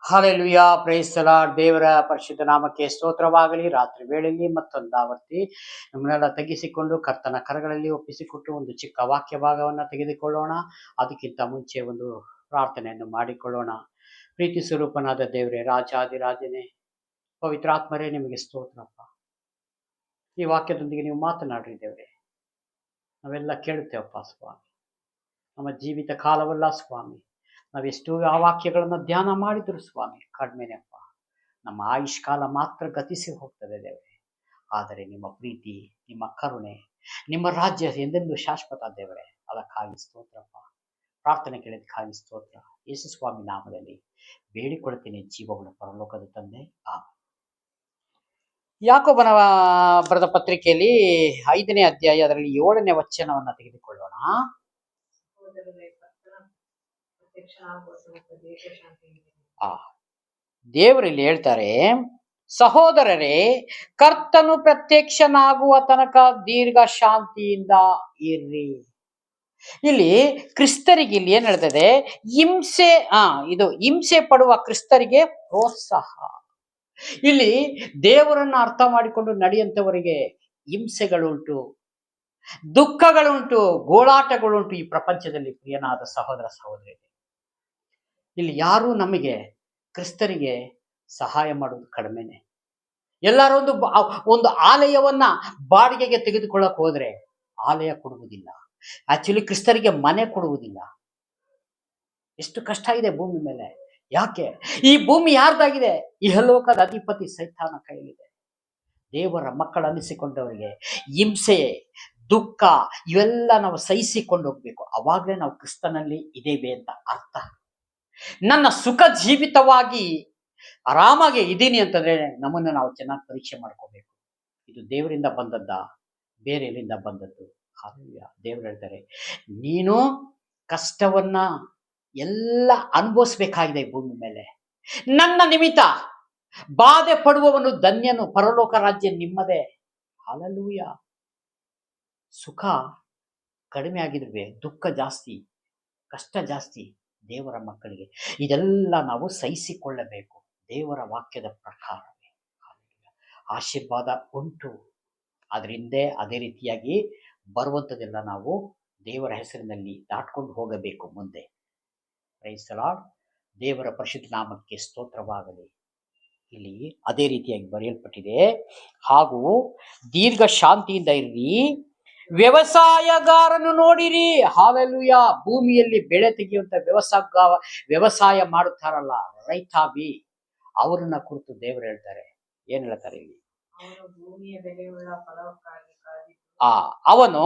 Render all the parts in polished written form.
Hallelujah, price the Lord. ದೇವರ ಪರಿಶುದ್ಧ ನಾಮಕ್ಕೆ ಸ್ತೋತ್ರವಾಗಲಿ. ರಾತ್ರಿ ವೇಳೆಯಲ್ಲಿ ಮತ್ತೊಂದು ಆವರ್ತಿ ನಮ್ಮನ್ನೆಲ್ಲ ತಗ್ಗಿಸಿಕೊಂಡು ಕರ್ತನ ಕರಗಳಲ್ಲಿ ಒಪ್ಪಿಸಿಕೊಟ್ಟು ಒಂದು ಚಿಕ್ಕ ವಾಕ್ಯ ಭಾಗವನ್ನು ತೆಗೆದುಕೊಳ್ಳೋಣ. ಅದಕ್ಕಿಂತ ಮುಂಚೆ ಒಂದು ಪ್ರಾರ್ಥನೆಯನ್ನು ಮಾಡಿಕೊಳ್ಳೋಣ. ಪ್ರೀತಿ ಸ್ವರೂಪನಾದ ದೇವರೇ, ರಾಜಾದಿರಾಜನೇ, ಪವಿತ್ರಾತ್ಮರೇ, ನಿಮಗೆ ಸ್ತೋತ್ರಪ್ಪ. ಈ ವಾಕ್ಯದೊಂದಿಗೆ ನೀವು ಮಾತನಾಡ್ರಿ ದೇವರೇ, ನಾವೆಲ್ಲ ಕೇಳುತ್ತೇವಪ್ಪ ಸ್ವಾಮಿ. ನಮ್ಮ ಜೀವಿತ ಕಾಲವಲ್ಲ ಸ್ವಾಮಿ, ನಾವೆಷ್ಟು ಆ ವಾಕ್ಯಗಳನ್ನು ಧ್ಯಾನ ಮಾಡಿದ್ರು ಸ್ವಾಮಿ ಕಡಿಮೆನೆಪ್ಪ. ನಮ್ಮ ಆಯುಷ್ಕಾಲ ಮಾತ್ರ ಗತಿಸಿ ಹೋಗ್ತದೆ ದೇವರೇ. ಆದರೆ ನಿಮ್ಮ ಪ್ರೀತಿ, ನಿಮ್ಮ ಕರುಣೆ, ನಿಮ್ಮ ರಾಜ್ಯ ಎಂದೆಂದು ಶಾಶ್ವತ ದೇವರೇ. ಅದಕ್ಕಾಗಿ ಸ್ತೋತ್ರಪ್ಪ. ಪ್ರಾರ್ಥನೆ ಕೇಳಿದಕ್ಕಾಗಿ ಸ್ತೋತ್ರ. ಯೇಸು ಸ್ವಾಮಿ ನಾಮದಲ್ಲಿ ಬೇಡಿಕೊಳ್ತೀನಿ, ಜೀವಗಳ ಪರಲೋಕದ ತಂದೆ. ಯಾಕೋಬನ ಬರೆದ ಪತ್ರಿಕೆಯಲ್ಲಿ 5ನೇ ಅಧ್ಯಾಯ, ಅದರಲ್ಲಿ 7ನೇ ವಚನವನ್ನು ತೆಗೆದುಕೊಳ್ಳೋಣ. ದೇವರಲ್ಲಿ ಹೇಳ್ತಾರೆ, ಸಹೋದರರೇ, ಕರ್ತನು ಪ್ರತ್ಯಕ್ಷನಾಗುವ ತನಕ ದೀರ್ಘ ಶಾಂತಿಯಿಂದ ಇರ್ರಿ. ಇಲ್ಲಿ ಕ್ರಿಸ್ತರಿಗೆ ಇಲ್ಲಿ ಏನ್ ಹೇಳ್ತದೆ? ಹಿಂಸೆ ಇದು ಹಿಂಸೆ ಪಡುವ ಕ್ರಿಸ್ತರಿಗೆ ಪ್ರೋತ್ಸಾಹ. ಇಲ್ಲಿ ದೇವರನ್ನ ಅರ್ಥ ಮಾಡಿಕೊಂಡು ನಡೆಯುವಂತವರಿಗೆ ಹಿಂಸೆಗಳುಂಟು, ದುಃಖಗಳುಂಟು, ಗೋಳಾಟಗಳುಂಟು ಈ ಪ್ರಪಂಚದಲ್ಲಿ. ಪ್ರಿಯನಾದ ಸಹೋದರ ಸಹೋದರಿ, ಇಲ್ಲಿ ಯಾರು ನಮಗೆ ಕ್ರಿಸ್ತರಿಗೆ ಸಹಾಯ ಮಾಡುವುದು ಕಡಿಮೆನೆ. ಎಲ್ಲರೂ ಒಂದು ಆಲಯವನ್ನ ಬಾಡಿಗೆಗೆ ತೆಗೆದುಕೊಳ್ಳಕ್ ಹೋದ್ರೆ ಆಲಯ ಕೊಡುವುದಿಲ್ಲ. ಆಕ್ಚುಲಿ ಕ್ರಿಸ್ತರಿಗೆ ಮನೆ ಕೊಡುವುದಿಲ್ಲ. ಎಷ್ಟು ಕಷ್ಟ ಇದೆ ಭೂಮಿ ಮೇಲೆ. ಯಾಕೆ? ಈ ಭೂಮಿ ಯಾರ್ದಾಗಿದೆ? ಇಹಲೋಕದ ಅಧಿಪತಿ ಸೈತಾನ ಕೈಲಿದೆ. ದೇವರ ಮಕ್ಕಳನ್ನಿಸಿಕೊಂಡವರಿಗೆ ಹಿಂಸೆ, ದುಃಖ ಇವೆಲ್ಲ ನಾವು ಸಹಿಸಿಕೊಂಡು ಹೋಗ್ಬೇಕು. ಅವಾಗಲೇ ನಾವು ಕ್ರಿಸ್ತನಲ್ಲಿ ಇದ್ದೇವೆ ಅಂತ ಅರ್ಥ. ನನ್ನ ಸುಖ ಜೀವಿತವಾಗಿ ಆರಾಮಾಗಿ ಇದ್ದೀನಿ ಅಂತಂದ್ರೆ ನಮ್ಮನ್ನು ನಾವು ಚೆನ್ನಾಗಿ ಪರೀಕ್ಷೆ ಮಾಡ್ಕೋಬೇಕು. ಇದು ದೇವರಿಂದ ಬಂದದ್ದ, ಬೇರೆ ಎಲ್ಲಿಂದ ಬಂದದ್ದು? ಹಾಲೆಲೂಯಾ. ದೇವರು ಹೇಳ್ತಾರೆ, ನೀನು ಕಷ್ಟವನ್ನ ಎಲ್ಲ ಅನುಭವಿಸ್ಬೇಕಾಗಿದೆ ಈ ಭೂಮಿ ಮೇಲೆ. ನನ್ನ ನಿಮಿತ್ತ ಬಾಧೆ ಪಡುವವನು ಧನ್ಯನು, ಪರಲೋಕ ರಾಜ್ಯ ನಿಮ್ಮದೇ. ಹಾಲೆಲೂಯಾ. ಸುಖ ಕಡಿಮೆ ಆಗಿದ್ರೆ ದುಃಖ ಜಾಸ್ತಿ, ಕಷ್ಟ ಜಾಸ್ತಿ ದೇವರ ಮಕ್ಕಳಿಗೆ. ಇದೆಲ್ಲ ನಾವು ಸಹಿಸಿಕೊಳ್ಳಬೇಕು ದೇವರ ವಾಕ್ಯದ ಪ್ರಕಾರವೇ. ಆಶೀರ್ವಾದ ಉಂಟು, ಅದರಿಂದ ಅದೇ ರೀತಿಯಾಗಿ ಬರುವಂಥದ್ದೆಲ್ಲ ನಾವು ದೇವರ ಹೆಸರಿನಲ್ಲಿ ದಾಟ್ಕೊಂಡು ಹೋಗಬೇಕು ಮುಂದೆ. Praise the Lord. ದೇವರ ಪರಿಶುದ್ಧ ನಾಮಕ್ಕೆ ಸ್ತೋತ್ರವಾಗಲಿ. ಇಲ್ಲಿ ಅದೇ ರೀತಿಯಾಗಿ ಬರೆಯಲ್ಪಟ್ಟಿದೆ, ಹಾಗೂ ದೀರ್ಘ ಶಾಂತಿಯಿಂದ ಇರ್ರಿ, ವ್ಯವಸಾಯಗಾರನು ನೋಡಿರಿ. ಹಾಲೆಲೂಯಾ. ಭೂಮಿಯಲ್ಲಿ ಬೆಳೆ ತೆಗೆಯುವಂತ ವ್ಯವಸಾಯ ಮಾಡುತ್ತಾರಲ್ಲ, ರೈತಾಬಿ, ಅವರನ್ನ ಕುರಿತು ದೇವರು ಹೇಳ್ತಾರೆ. ಏನ್ ಹೇಳ್ತಾರೆ ಇಲ್ಲಿ? ಅವನು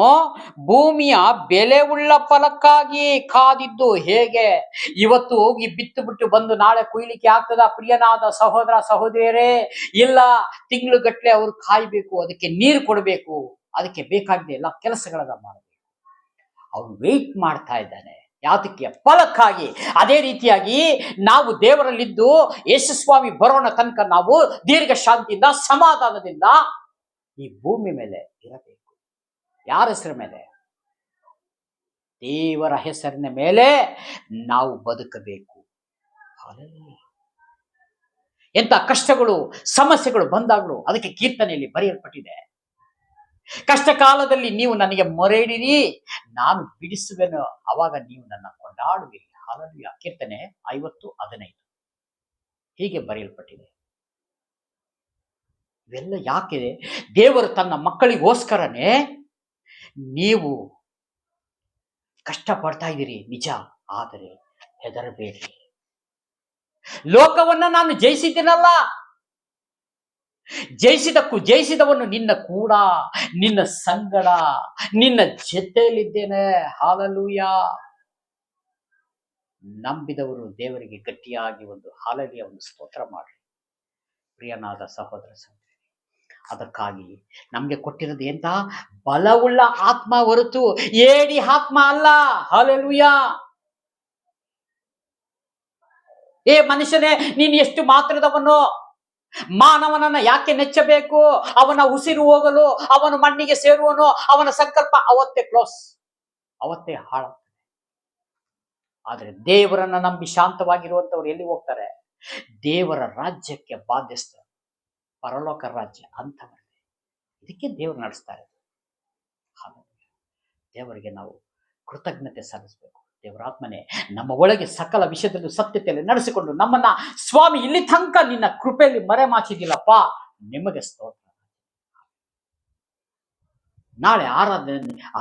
ಭೂಮಿಯ ಬೆಲೆ ಉಳ್ಳ ಫಲಕ್ಕಾಗಿ ಕಾದಿದ್ದು. ಹೇಗೆ? ಇವತ್ತು ಹೋಗಿ ಬಿತ್ತು ಬಿಟ್ಟು ಬಂದು ನಾಳೆ ಕುಯ್ಲಿಕ್ಕೆ ಆಗ್ತದ? ಪ್ರಿಯನಾದ ಸಹೋದರ ಸಹೋದರಿಯರೇ, ಇಲ್ಲ. ತಿಂಗಳುಗಟ್ಟಲೆ ಅವ್ರು ಕಾಯ್ಬೇಕು, ಅದಕ್ಕೆ ನೀರು ಕೊಡಬೇಕು, ಅದಕ್ಕೆ ಬೇಕಾಗಿದೆ ಎಲ್ಲ ಕೆಲಸಗಳನ್ನ ಮಾಡಬೇಕು. ಅವನು ವೇಟ್ ಮಾಡ್ತಾ ಇದ್ದಾನೆ. ಯಾತಕ್ಕೆ? ಫಲಕ್ಕಾಗಿ. ಅದೇ ರೀತಿಯಾಗಿ ನಾವು ದೇವರಲ್ಲಿದ್ದು ಯೇಸುಸ್ವಾಮಿ ಬರೋಣ ತನಕ ನಾವು ದೀರ್ಘ ಶಾಂತಿಯಿಂದ, ಸಮಾಧಾನದಿಂದ ಈ ಭೂಮಿ ಮೇಲೆ ಇರಬೇಕು. ಯಾರ ಹೆಸರ ಮೇಲೆ? ದೇವರ ಹೆಸರಿನ ಮೇಲೆ ನಾವು ಬದುಕಬೇಕು. ಎಂತ ಕಷ್ಟಗಳು, ಸಮಸ್ಯೆಗಳು ಬಂದಾಗಲೂ ಅದಕ್ಕೆ ಕೀರ್ತನೆಯಲ್ಲಿ ಬರೆಯಲ್ಪಟ್ಟಿದೆ, ಕಷ್ಟ ಕಾಲದಲ್ಲಿ ನೀವು ನನಗೆ ಮೊರೆಯಿಡಿರಿ, ನಾನು ಬಿಡಿಸುವೆನು, ಅವಾಗ ನೀವು ನನ್ನ ಕೊಂಡಾಡುವಿರಿ. ಹಾಲೆಲೂಯಾ. ಕೀರ್ತನೆ 50:15 ಹೀಗೆ ಬರೆಯಲ್ಪಟ್ಟಿದೆ. ಇವೆಲ್ಲ ಯಾಕೆ? ದೇವರು ತನ್ನ ಮಕ್ಕಳಿಗೋಸ್ಕರನೇ ನೀವು ಕಷ್ಟ ಪಡ್ತಾ ಇದ್ದೀರಿ, ನಿಜ. ಆದರೆ ಹೆದರಬೇಡಿ. ಲೋಕವನ್ನ ನಾನು ಜಯಿಸಿದ್ದೇನಲ್ಲ, ಜಯಿಸಿದವನು ನಿನ್ನ ಕೂಡ, ನಿನ್ನ ಸಂಗಡ, ನಿನ್ನ ಜೊತೆಯಲ್ಲಿದ್ದೇನೆ. ಹಾಲೆಲೂಯಾ. ನಂಬಿದವರು ದೇವರಿಗೆ ಗಟ್ಟಿಯಾಗಿ ಒಂದು ಹಾಲೆಲೂಯಾ, ಒಂದು ಸ್ತೋತ್ರ ಮಾಡಿ. ಪ್ರಿಯನಾದ ಸಹೋದರ ಸಹೋದರಿ, ಅದಕ್ಕಾಗಿ ನಮ್ಗೆ ಕೊಟ್ಟಿರೋದು ಎಂತ? ಬಲವುಳ್ಳ ಆತ್ಮ ಹೊರತು ಏಡಿ ಆತ್ಮ ಅಲ್ಲ. ಹಾಲೆಲೂಯಾ. ಏ ಮನುಷ್ಯನೇ, ನೀನು ಎಷ್ಟು ಮಾತ್ರದವನು? ಮಾನವನನ್ನ ಯಾಕೆ ನೆಚ್ಚಬೇಕು? ಅವನ ಉಸಿರು ಹೋಗಲು, ಅವನು ಮಣ್ಣಿಗೆ ಸೇರುವನು, ಅವನ ಸಂಕಲ್ಪ ಅವತ್ತೇ ಕ್ಲೋಸ್, ಅವತ್ತೇ ಹಾಳಾಗ್ತದೆ. ಆದ್ರೆ ದೇವರನ್ನ ನಂಬಿ ಶಾಂತವಾಗಿರುವಂತವ್ರು ಎಲ್ಲಿ ಹೋಗ್ತಾರೆ? ದೇವರ ರಾಜ್ಯಕ್ಕೆ ಬಾಧ್ಯಸ್ಥ, ಪರಲೋಕ ರಾಜ್ಯ ಅಂತವರೇ. ಇದಕ್ಕೆ ದೇವರು ನಡೆಸ್ತಾರೆ. ದೇವರಿಗೆ ನಾವು ಕೃತಜ್ಞತೆ ಸಲ್ಲಿಸಬೇಕು. ದೇವರಾತ್ಮನೆ ನಮ್ಮ ಒಳಗೆ ಸಕಲ ವಿಷಯದಲ್ಲೂ ಸತ್ಯತೆಯಲ್ಲಿ ನಡೆಸಿಕೊಂಡು ನಮ್ಮನ್ನ ಸ್ವಾಮಿ ಇಲ್ಲಿ ತನಕ ನಿನ್ನ ಕೃಪೆಯಲ್ಲಿ ಮರೆಮಾಚಿದಿಲ್ಲಪ್ಪ, ನಿಮಗೆ ಸ್ತೋತ್ರ. ನಾಳೆ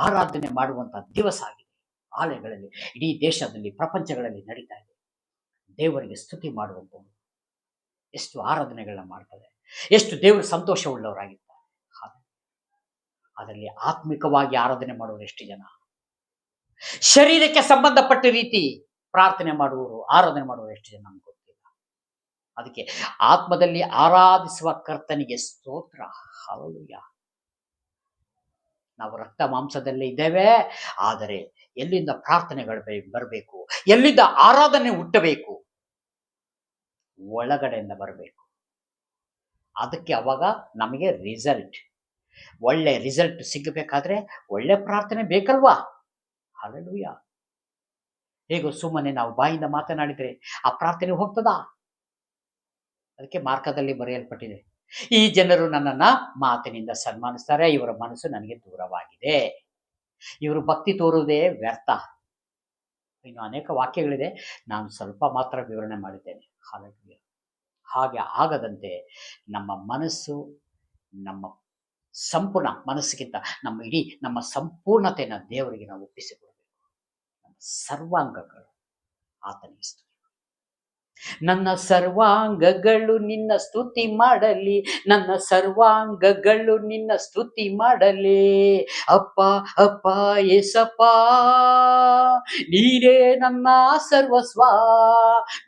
ಆರಾಧನೆ ಮಾಡುವಂತಹ ದಿವಸ ಆಗಿದೆ. ಆಲಯಗಳಲ್ಲಿ ಇಡೀ ದೇಶದಲ್ಲಿ ಪ್ರಪಂಚಗಳಲ್ಲಿ ನಡೀತಾ ಇದೆ. ದೇವರಿಗೆ ಸ್ತುತಿ ಮಾಡುವಂಥವ್ರು ಎಷ್ಟು ಆರಾಧನೆಗಳನ್ನ ಮಾಡ್ತಾರೆ, ಎಷ್ಟು ದೇವರ ಸಂತೋಷವುಳ್ಳವರಾಗಿದ್ದಾರೆ. ಅದರಲ್ಲಿ ಆತ್ಮಿಕವಾಗಿ ಆರಾಧನೆ ಮಾಡುವವರು ಎಷ್ಟು ಜನ, ಶರೀರಕ್ಕೆ ಸಂಬಂಧಪಟ್ಟ ರೀತಿ ಪ್ರಾರ್ಥನೆ ಮಾಡುವವರು, ಆರಾಧನೆ ಮಾಡುವವರು ಎಷ್ಟು ಜನ ನಮ್ಗೆ ಗೊತ್ತಿಲ್ಲ. ಅದಕ್ಕೆ ಆತ್ಮದಲ್ಲಿ ಆರಾಧಿಸುವ ಕರ್ತನಿಗೆ ಸ್ತೋತ್ರ. ಹಲ್ಲೆಲೂಯಾ. ನಾವು ರಕ್ತ ಮಾಂಸದಲ್ಲೇ ಇದ್ದೇವೆ, ಆದರೆ ಎಲ್ಲಿಂದ ಪ್ರಾರ್ಥನೆಗಳು ಬರಬೇಕು, ಎಲ್ಲಿಂದ ಆರಾಧನೆ ಹುಟ್ಟಬೇಕು, ಒಳಗಡೆಯಿಂದ ಬರಬೇಕು. ಅದಕ್ಕೆ ಅವಾಗ ನಮಗೆ ಒಳ್ಳೆ ರಿಸಲ್ಟ್ ಸಿಗಬೇಕಾದ್ರೆ ಒಳ್ಳೆ ಪ್ರಾರ್ಥನೆ ಬೇಕಲ್ವಾ? ಹಲ್ಲೆಲೂಯಾ. ಹೇಗೋ ಸುಮ್ಮನೆ ನಾವು ಬಾಯಿಂದ ಮಾತನಾಡಿದ್ರೆ ಆ ಪ್ರಾರ್ಥನೆ ಹೋಗ್ತದಾ? ಅದಕ್ಕೆ ಮಾರ್ಕದಲ್ಲಿ ಬರೆಯಲ್ಪಟ್ಟಿದೆ, ಈ ಜನರು ನನ್ನನ್ನ ಮಾತಿನಿಂದ ಸನ್ಮಾನಿಸ್ತಾರೆ, ಇವರ ಮನಸ್ಸು ನನಗೆ ದೂರವಾಗಿದೆ, ಇವರು ಭಕ್ತಿ ತೋರುವುದೇ ವ್ಯರ್ಥ. ಇನ್ನು ಅನೇಕ ವಾಕ್ಯಗಳಿದೆ, ನಾನು ಸ್ವಲ್ಪ ಮಾತ್ರ ವಿವರಣೆ ಮಾಡಿದ್ದೇನೆ. ಹಲ್ಲೆಲೂಯಾ. ಹಾಗೆ ಆಗದಂತೆ ನಮ್ಮ ಮನಸ್ಸು, ನಮ್ಮ ಸಂಪೂರ್ಣ ಮನಸ್ಸಿಗಿಂತ ನಮ್ಮ ಸಂಪೂರ್ಣತೆಯನ್ನು ದೇವರಿಗೆ ನಾವು ಒಪ್ಪಿಸಿಕೊಡಬೇಕು. ನಮ್ಮ ಸರ್ವಾಂಗಗಳು ಆತನಿಗೆ ಸ್ತುತಿ. ನನ್ನ ಸರ್ವಾಂಗಗಳು ನಿನ್ನ ಸ್ತುತಿ ಮಾಡಲಿ, ನನ್ನ ಸರ್ವಾಂಗಗಳು ನಿನ್ನ ಸ್ತುತಿ ಮಾಡಲಿ. ಅಪ್ಪ ಅಪ್ಪ ಏಸಪ್ಪ, ನೀನೇ ನನ್ನ ಸರ್ವಸ್ವ,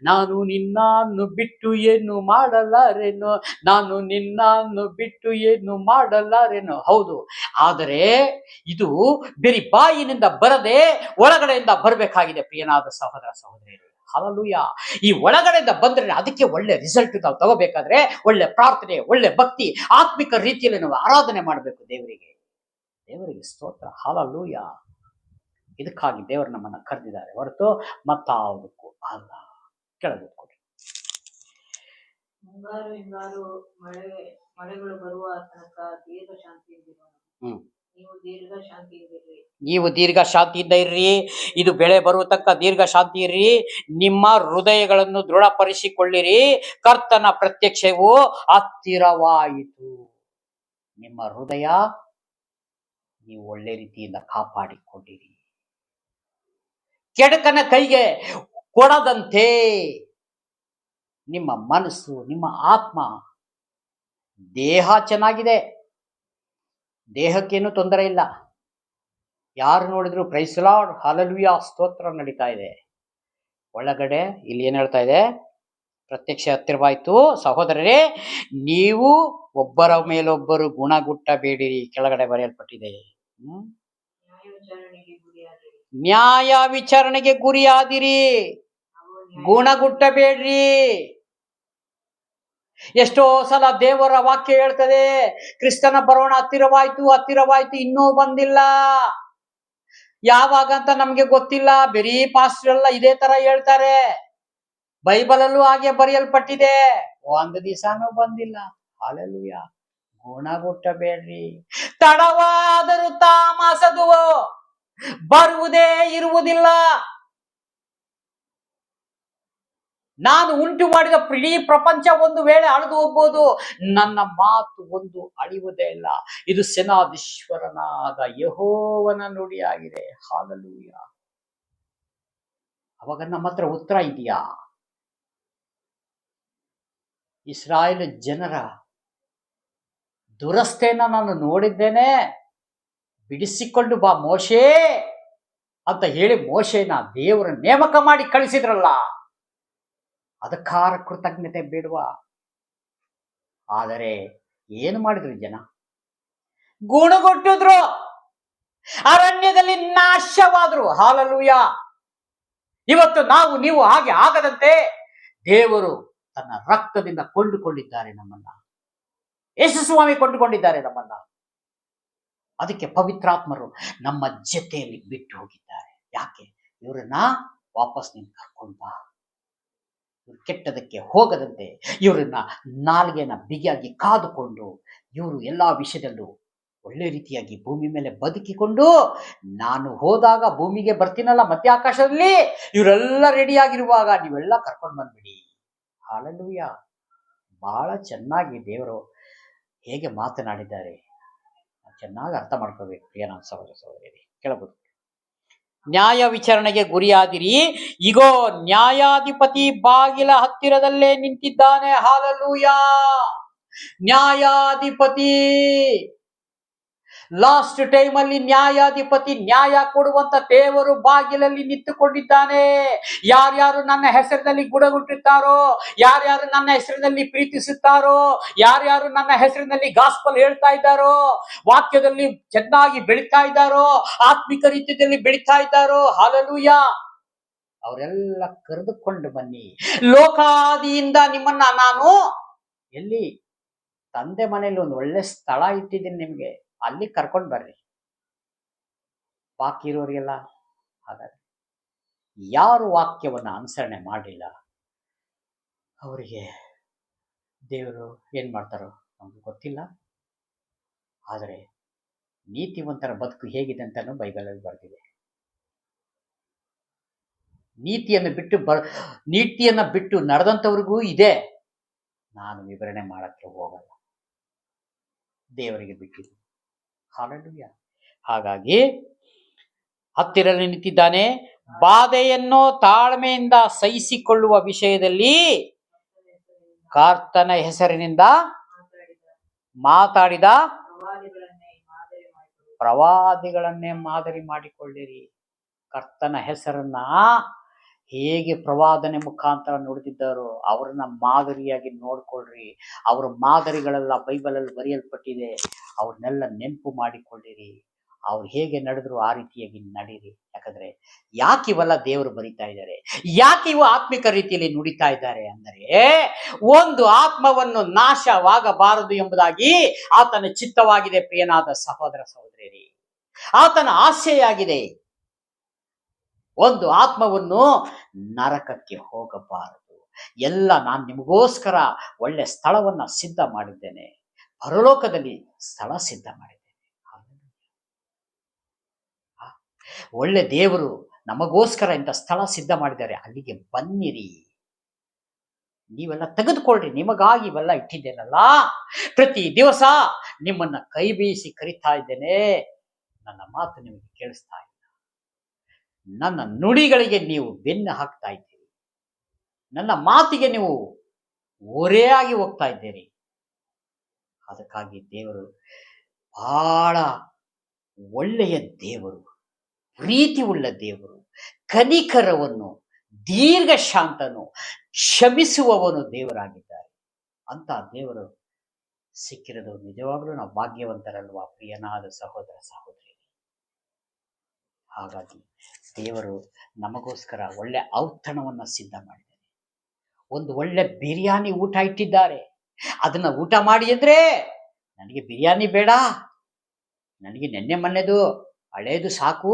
ನಾನು ನಿನ್ನನ್ನು ಬಿಟ್ಟು ಏನು ಮಾಡಲಾರೆನು, ನಾನು ನಿನ್ನನ್ನು ಬಿಟ್ಟು ಏನು ಮಾಡಲಾರೆನು. ಹೌದು, ಆದರೆ ಇದು ಬರೀ ಬಾಯಿನಿಂದ ಬರದೆ ಒಳಗಡೆಯಿಂದ ಬರಬೇಕಾಗಿದೆ ಪ್ರಿಯನಾದ ಸಹೋದರ ಸಹೋದರಿಯರು. ಹಲ್ಲೆಲೂಯಾ. ಈ ಒಳಗಡೆಯಿಂದ ಬಂದ್ರೆ ಅದಕ್ಕೆ ಒಳ್ಳೆ ರಿಸಲ್ಟ್ ನಾವು ತಗೋಬೇಕಾದ್ರೆ ಒಳ್ಳೆ ಪ್ರಾರ್ಥನೆ, ಒಳ್ಳೆ ಭಕ್ತಿ, ಆತ್ಮಿಕ ರೀತಿಯಲ್ಲಿ ನಾವು ಆರಾಧನೆ ಮಾಡಬೇಕು ದೇವರಿಗೆ ಸ್ತೋತ್ರ. ಹಲ್ಲೆಲೂಯಾ. ಇದಕ್ಕಾಗಿ ದೇವರು ನಮ್ಮನ್ನ ಕರೆದಿದ್ದಾರೆ ಹೊರತು ಮತ್ತಾವುದಕ್ಕೂ ಅಲ್ಲ. ಕೆಳಗೆ ಕೊಡಿ. ಮುಂಗಾರು ಹಿಂಗಾರು ಮಳೆಗಳು ಬರುವ ತನಕ ದೀರ್ಘ ಶಾಂತಿಯಿಂದಿರೋಣ. ನೀವು ದೀರ್ಘ ಶಾಂತಿಯಿಂದ ಇರ್ರಿ. ಇದು ಬೆಳೆ ಬರುವ ತನಕ ದೀರ್ಘ ಶಾಂತಿ ಇರ್ರಿ. ನಿಮ್ಮ ಹೃದಯಗಳನ್ನು ದೃಢಪಡಿಸಿಕೊಳ್ಳಿರಿ, ಕರ್ತನ ಪ್ರತ್ಯಕ್ಷವು ಹತ್ತಿರವಾಯಿತು. ನಿಮ್ಮ ಹೃದಯ ನೀವು ಒಳ್ಳೆ ರೀತಿಯಿಂದ ಕಾಪಾಡಿಕೊಂಡಿರಿ. ಕೆಡಕನ ಕೈಗೆ ಕೊಡದಂತೆ ನಿಮ್ಮ ಮನಸ್ಸು, ನಿಮ್ಮ ಆತ್ಮ, ದೇಹ ಚೆನ್ನಾಗಿದೆ, ದೇಹಕ್ಕೇನು ತೊಂದರೆ ಇಲ್ಲ. ಯಾರು ನೋಡಿದ್ರು ಪ್ರೈಸ್ ಲಾರ್ಡ್, ಹಲ್ಲೆಲೂಯಾ, ಸ್ತೋತ್ರ ನಡೀತಾ ಇದೆ. ಒಳಗಡೆ ಇಲ್ಲಿ ಏನ್ ಹೇಳ್ತಾ ಇದೆ? ಪ್ರತ್ಯಕ್ಷ ಹತ್ತಿರವಾಯ್ತು. ಸಹೋದರರೇ, ನೀವು ಒಬ್ಬರ ಮೇಲೊಬ್ಬರು ಗುಣಗುಟ್ಟಬೇಡಿರಿ. ಕೆಳಗಡೆ ಬರೆಯಲ್ಪಟ್ಟಿದೆ, ನ್ಯಾಯ ವಿಚಾರಣೆಗೆ ಗುರಿಯಾದಿರಿ, ಗುಣಗುಟ್ಟಬೇಡ್ರಿ. ಎಷ್ಟೋ ಸಲ ದೇವರ ವಾಕ್ಯ ಹೇಳ್ತದೆ, ಕ್ರಿಸ್ತನ ಬರೋಣ ಹತ್ತಿರವಾಯ್ತು, ಇನ್ನೂ ಬಂದಿಲ್ಲ. ಯಾವಾಗ ಅಂತ ನಮ್ಗೆ ಗೊತ್ತಿಲ್ಲ. ಬರೀ ಪಾಸ್ಟರ್ ಎಲ್ಲ ಇದೇ ತರ ಹೇಳ್ತಾರೆ, ಬೈಬಲಲ್ಲೂ ಹಾಗೆ ಬರೆಯಲ್ಪಟ್ಟಿದೆ. ಒಂದು ದಿವಸನೂ ಬಂದಿಲ್ಲ. ಹಲ್ಲೆಲೂಯಾ. ಗುಣಗುಟ್ಟಬೇಡ್ರಿ. ತಡವಾದರೂ ತಾಮಸದು ಬರುವುದೇ ಇರುವುದಿಲ್ಲ. ನಾನು ಉಂಟು ಮಾಡಿದ ಇಡೀ ಪ್ರಪಂಚ ಒಂದು ವೇಳೆ ಅಳಿದು ಹೋಗ್ಬೋದು, ನನ್ನ ಮಾತು ಒಂದು ಅಳಿಯುವುದೇ ಇಲ್ಲ. ಇದು ಸೇನಾಧೀಶ್ವರನಾದ ಯೆಹೋವನ ನುಡಿಯಾಗಿದೆ. ಹಲ್ಲೆಲೂಯಾ. ಅವಾಗ ನಮ್ಮ ಹತ್ರ ಉತ್ತರ ಇದೆಯಾ? ಇಸ್ರಾಯೇಲ್ ಜನರ ದುರಸ್ತೆಯನ್ನ ನಾನು ನೋಡಿದ್ದೇನೆ, ಬಿಡಿಸಿಕೊಂಡು ಬಾ ಮೋಶೆ ಅಂತ ಹೇಳಿ ಮೋಶೆನ ದೇವರ ನೇಮಕ ಮಾಡಿ ಕಳಿಸಿದ್ರಲ್ಲ, ಅದಕ್ಕಾರ ಕೃತಜ್ಞತೆ ಬೇಡುವ. ಆದರೆ ಏನು ಮಾಡಿದ್ರು ಜನ? ಗುಣಗೊಟ್ಟಿದ್ರು, ಅರಣ್ಯದಲ್ಲಿ ನಾಶವಾದ್ರು. ಹಲ್ಲೆಲೂಯಾ. ಇವತ್ತು ನೀವು ಹಾಗೆ ಆಗದಂತೆ ದೇವರು ತನ್ನ ರಕ್ತದಿಂದ ಕೊಂಡುಕೊಂಡಿದ್ದಾರೆ ನಮ್ಮನ್ನ. ಯೇಸು ಸ್ವಾಮಿ ಕೊಂಡುಕೊಂಡಿದ್ದಾರೆ ನಮ್ಮನ್ನ. ಅದಕ್ಕೆ ಪವಿತ್ರಾತ್ಮರು ನಮ್ಮ ಜೊತೆಯಲ್ಲಿ ಬಿಟ್ಟು ಹೋಗಿದ್ದಾರೆ. ಯಾಕೆ? ಇವರನ್ನ ವಾಪಸ್ ನೀನು ಕರ್ಕೊಂಡು ಬಾ, ಇವ್ರು ಕೆಟ್ಟದಕ್ಕೆ ಹೋಗದಂತೆ ಇವರನ್ನ ನಾಲ್ಗೆನ ಬಿಗಿಯಾಗಿ ಕಾದುಕೊಂಡು ಇವರು ಎಲ್ಲಾ ವಿಷಯದಲ್ಲೂ ಒಳ್ಳೆ ರೀತಿಯಾಗಿ ಭೂಮಿ ಮೇಲೆ ಬದುಕಿಕೊಂಡು ನಾನು ಹೋದಾಗ ಭೂಮಿಗೆ ಬರ್ತೀನಲ್ಲ ಮಧ್ಯ ಆಕಾಶದಲ್ಲಿ ಇವರೆಲ್ಲ ರೆಡಿಯಾಗಿರುವಾಗ ನೀವೆಲ್ಲ ಕರ್ಕೊಂಡು ಬಂದ್ಬಿಡಿ. ಹಾಲೆಲೂಯಾ. ಬಹಳ ಚೆನ್ನಾಗಿ ದೇವರು ಹೇಗೆ ಮಾತನಾಡಿದ್ದಾರೆ ಚೆನ್ನಾಗಿ ಅರ್ಥ ಮಾಡ್ಕೋಬೇಕು ಪ್ರಿಯ ನನ್ನ ಸಹೋದರ ಸಹೋದರಿ. ಕೇಳಬಹುದು. ನ್ಯಾಯ ವಿಚಾರಣೆಗೆ ಗುರಿಯಾದಿರಿ, ಇಗೋ ನ್ಯಾಯಾಧಿಪತಿ ಬಾಗಿಲ ಹತ್ತಿರದಲ್ಲೇ ನಿಂತಿದ್ದಾನೆ. ಹಾಲೆಲೂಯಾ. ನ್ಯಾಯಾಧಿಪತಿ ಲಾಸ್ಟ್ ಟೈಮ್ ಅಲ್ಲಿ ನ್ಯಾಯಾಧಿಪತಿ ನ್ಯಾಯ ಕೊಡುವಂತ ದೇವರು ಬಾಗಿಲಲ್ಲಿ ನಿಂತುಕೊಂಡಿದ್ದಾನೆ. ಯಾರ್ಯಾರು ನನ್ನ ಹೆಸರಿನಲ್ಲಿ ಗುಣಗುಟ್ಟುತ್ತಾರೋ, ಯಾರ್ಯಾರು ನನ್ನ ಹೆಸರಿನಲ್ಲಿ ಪ್ರೀತಿಸುತ್ತಾರೋ, ಯಾರ್ಯಾರು ನನ್ನ ಹೆಸರಿನಲ್ಲಿ ಗಾಸ್ಪಲ್ ಹೇಳ್ತಾ ಇದ್ದಾರೋ, ವಾಕ್ಯದಲ್ಲಿ ಚೆನ್ನಾಗಿ ಬೆಳೀತಾ ಇದ್ದಾರೋ, ಆತ್ಮಿಕ ರೀತಿಯಲ್ಲಿ ಬೆಳೀತಾ ಇದ್ದಾರೋ, ಹಾಲೆಲೂಯಾ, ಅವರೆಲ್ಲ ಕರೆದುಕೊಂಡು ಬನ್ನಿ. ಲೋಕಾದಿಯಿಂದ ನಿಮ್ಮನ್ನ ನಾನು ಎಲ್ಲಿ ತಂದೆ ಮನೆಯಲ್ಲಿ ಒಂದು ಒಳ್ಳೆ ಸ್ಥಳ ಇಟ್ಟಿದ್ದೀನಿ ನಿಮ್ಗೆ, ಅಲ್ಲಿ ಕರ್ಕೊಂಡು ಬರ್ರಿ. ಬಾಕಿ ಇರೋರಿಗೆಲ್ಲ ಹಾಗಾದ್ರೆ ಯಾರು ವಾಕ್ಯವನ್ನು ಅನುಸರಣೆ ಮಾಡಲಿಲ್ಲ ಅವರಿಗೆ ದೇವರು ಏನ್ ಮಾಡ್ತಾರೋ ನಮ್ಗೆ ಗೊತ್ತಿಲ್ಲ. ಆದರೆ ನೀತಿವಂತರ ಬದುಕು ಹೇಗಿದೆ ಅಂತಾನು ಬೈಬಲಲ್ಲಿ ಬರೆದಿದೆ. ನೀತಿಯನ್ನ ಬಿಟ್ಟು ನಡೆದಂಥವ್ರಿಗೂ ಇದೆ. ನಾನು ವಿವರಣೆ ಮಾಡಕ್ಕೆ ಹೋಗಲ್ಲ, ದೇವರಿಗೆ ಬಿಟ್ಟಿದ್ದು. ಹಾಲೆಲೂಯಾ. ಹಾಗಾಗಿ ಹತ್ತಿರದಲ್ಲಿ ನಿಂತಿದ್ದಾನೆ. ಬಾಧೆಯನ್ನು ತಾಳ್ಮೆಯಿಂದ ಸಹಿಸಿಕೊಳ್ಳುವ ವಿಷಯದಲ್ಲಿ ಕರ್ತನ ಹೆಸರಿನಿಂದ ಮಾತಾಡಿದ ಪ್ರವಾದಿಗಳನ್ನೇ ಮಾದರಿ ಮಾಡಿಕೊಳ್ಳಿರಿ. ಕರ್ತನ ಹೆಸರನ್ನ ಹೇಗೆ ಪ್ರವಾದನೆ ಮುಖಾಂತರ ನುಡಿದಿದ್ದಾರೋ ಅವ್ರನ್ನ ಮಾದರಿಯಾಗಿ ನೋಡ್ಕೊಳ್ರಿ. ಅವ್ರ ಮಾದರಿಗಳೆಲ್ಲ ಬೈಬಲಲ್ಲಿ ಬರೆಯಲ್ಪಟ್ಟಿದೆ. ಅವ್ರನ್ನೆಲ್ಲ ನೆನಪು ಮಾಡಿಕೊಳ್ಳಿರಿ. ಅವ್ರು ಹೇಗೆ ನಡೆದ್ರು ಆ ರೀತಿಯಾಗಿ ನಡೀರಿ. ಯಾಕಂದ್ರೆ ಯಾಕೆ ಇವೆಲ್ಲ ದೇವರು ಬರಿತಾ ಇದ್ದಾರೆ, ಯಾಕೆ ಇವು ಆತ್ಮಿಕ ರೀತಿಯಲ್ಲಿ ನುಡಿತಾ ಇದ್ದಾರೆ ಅಂದರೆ, ಒಂದು ಆತ್ಮವನ್ನು ನಾಶವಾಗಬಾರದು ಎಂಬುದಾಗಿ ಆತನ ಚಿತ್ತವಾಗಿದೆ. ಪ್ರಿಯನಾದ ಸಹೋದರ ಸಹೋದರಿಯರೇ, ಆತನ ಆಸೆಯಾಗಿದೆ. ಒಂದು ಆತ್ಮವನ್ನು ನರಕಕ್ಕೆ ಹೋಗಬಾರದು. ಎಲ್ಲ ನಾನು ನಿಮಗೋಸ್ಕರ ಒಳ್ಳೆ ಸ್ಥಳವನ್ನ ಸಿದ್ಧ ಮಾಡಿದ್ದೇನೆ, ಪರಲೋಕದಲ್ಲಿ ಸ್ಥಳ ಸಿದ್ಧ ಮಾಡಿದ್ದೇನೆ. ಒಳ್ಳೆ ದೇವರು ನಮಗೋಸ್ಕರ ಇಂಥ ಸ್ಥಳ ಸಿದ್ಧ ಮಾಡಿದ್ದಾರೆ, ಅಲ್ಲಿಗೆ ಬನ್ನಿರಿ. ನೀವೆಲ್ಲ ತೆಗೆದುಕೊಳ್ಳ್ರಿ, ನಿಮಗಾಗಿ ಇವೆಲ್ಲ ಇಟ್ಟಿದ್ದೇನಲ್ಲ. ಪ್ರತಿ ದಿವಸ ನಿಮ್ಮನ್ನ ಕೈ ಬೀಸಿ ಕರಿತಾ ಇದ್ದೇನೆ. ನನ್ನ ಮಾತು ನಿಮಗೆ ಕೇಳಿಸ್ತಾ ಇಲ್ಲ. ನನ್ನ ನುಡಿಗಳಿಗೆ ನೀವು ಬೆನ್ನು ಹಾಕ್ತಾ ಇದ್ದೀರಿ. ನನ್ನ ಮಾತಿಗೆ ನೀವು ಓರೆಯಾಗಿ ಹೋಗ್ತಾ ಇದ್ದೀರಿ. ಅದಕ್ಕಾಗಿ ದೇವರು ಬಹಳ ಒಳ್ಳೆಯ ದೇವರು, ಪ್ರೀತಿ ಉಳ್ಳ ದೇವರು, ಕನಿಕರವನ್ನು, ದೀರ್ಘ ಶಾಂತನು, ಕ್ಷಮಿಸುವವನು ದೇವರಾಗಿದ್ದಾರೆ. ಅಂತ ದೇವರು ಸಿಕ್ಕಿರೋದು ನಿಜವಾಗ್ಲೂ ನಾವು ಭಾಗ್ಯವಂತರಲ್ವಾ ಪ್ರಿಯನಾದ ಸಹೋದರ ಸಹೋದರಿ. ಹಾಗಾಗಿ ದೇವರು ನಮಗೋಸ್ಕರ ಒಳ್ಳೆ ಔತಣವನ್ನ ಸಿದ್ಧ ಮಾಡಿದ್ದಾರೆ. ಒಂದು ಒಳ್ಳೆ ಬಿರಿಯಾನಿ ಊಟ ಇಟ್ಟಿದ್ದಾರೆ. ಅದನ್ನ ಊಟ ಮಾಡಿ ಅಂದ್ರೆ ನನಗೆ ಬಿರಿಯಾನಿ ಬೇಡ, ನನಗೆ ನೆನ್ನೆ ಮೊನ್ನೆದು ಹಳೇದು ಸಾಕು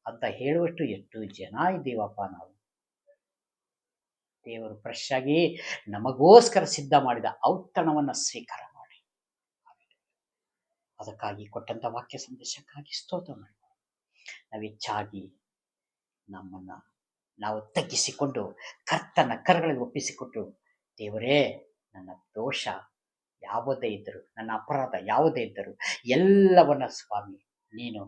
ಅಂತ ಹೇಳುವಷ್ಟು ಎಷ್ಟು ಜನ ಇದ್ದೀವಪ್ಪ ನಾವು. ದೇವರು ಫ್ರೆಶ್ ಆಗಿ ನಮಗೋಸ್ಕರ ಸಿದ್ಧ ಮಾಡಿದ ಔತಣವನ್ನ ಸ್ವೀಕಾರ ಮಾಡಿ. ಅದಕ್ಕಾಗಿ ಕೊಟ್ಟಂತ ವಾಕ್ಯ ಸಂದೇಶಕ್ಕಾಗಿ ಸ್ತೋತ್ರ ಮಾಡಿ. ನಾವು ಹೆಚ್ಚಾಗಿ ನಮ್ಮನ್ನ ನಾವು ತಗ್ಗಿಸಿಕೊಂಡು ಕರ್ತನ ಕರಗಳಲ್ಲಿ ಒಪ್ಪಿಸಿಕೊಟ್ಟು, ದೇವರೇ ನನ್ನ ದೋಷ ಯಾವುದೇ ಇದ್ದರು, ನನ್ನ ಅಪರಾಧ ಯಾವುದೇ ಇದ್ದರು ಎಲ್ಲವನ್ನ ಸ್ವಾಮಿ ನೀನು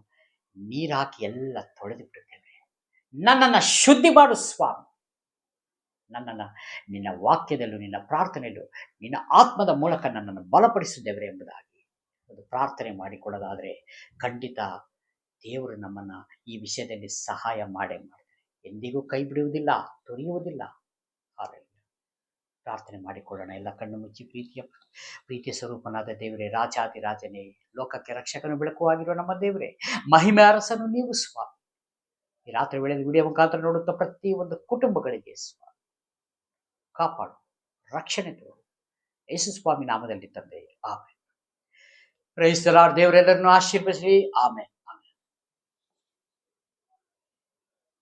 ನೀರಾಕಿ ಎಲ್ಲ ತೊಳೆದು ಬಿಡುತ್ತೇವೆ. ನನ್ನನ್ನು ಶುದ್ಧಿ ಮಾಡು ಸ್ವಾಮಿ. ನನ್ನನ್ನು ನಿನ್ನ ವಾಕ್ಯದಲ್ಲೂ ನಿನ್ನ ಪ್ರಾರ್ಥನೆಯಲ್ಲೂ ನಿನ್ನ ಆತ್ಮದ ಮೂಲಕ ನನ್ನನ್ನು ಬಲಪಡಿಸಿದ್ದೇವೆ ಎಂಬುದಾಗಿ ಒಂದು ಪ್ರಾರ್ಥನೆ ಮಾಡಿಕೊಳ್ಳೋದಾದರೆ ಖಂಡಿತ ದೇವರು ನಮ್ಮನ್ನು ಈ ವಿಷಯದಲ್ಲಿ ಸಹಾಯ ಮಾಡೇ ಮಾಡ್ತಾರೆ. ಎಂದಿಗೂ ಕೈ ಬಿಡುವುದಿಲ್ಲ, ತೊರೆಯುವುದಿಲ್ಲ. ಹಾಗಾಗಿ ಪ್ರಾರ್ಥನೆ ಮಾಡಿಕೊಳ್ಳೋಣ. ಎಲ್ಲ ಕಣ್ಣು ಮುಚ್ಚಿ. ಪ್ರೀತಿಯ ಸ್ವರೂಪನಾದ ದೇವರೇ, ರಾಜಾದಿರಾಜನೇ, ಲೋಕಕ್ಕೆ ರಕ್ಷಕನು ಬೆಳಕುವಾಗಿರುವ ನಮ್ಮ ದೇವರೇ, ಮಹಿಮೆ ಅರಸನು ನೀವು ಸ್ವಾಮಿ. ಈ ರಾತ್ರಿ ವೇಳೆಯಲ್ಲಿ ವಿಡಿಯೋ ಮುಖಾಂತರ ನೋಡುತ್ತಾ ಪ್ರತಿ ಒಂದು ಕುಟುಂಬಗಳಿಗೆ ಸ್ವಾಮಿ ಕಾಪಾಡು, ರಕ್ಷಣೆ ತೋರು, ಯೇಸು ಸ್ವಾಮಿ ನಾಮದಲ್ಲಿ ತಂದೆ, ಆಮೇಲೆ. Price the lord. ದೇವರೆಲ್ಲರನ್ನು ಆಶೀರ್ವದಿಸಲಿ. ಆಮೇಲೆ.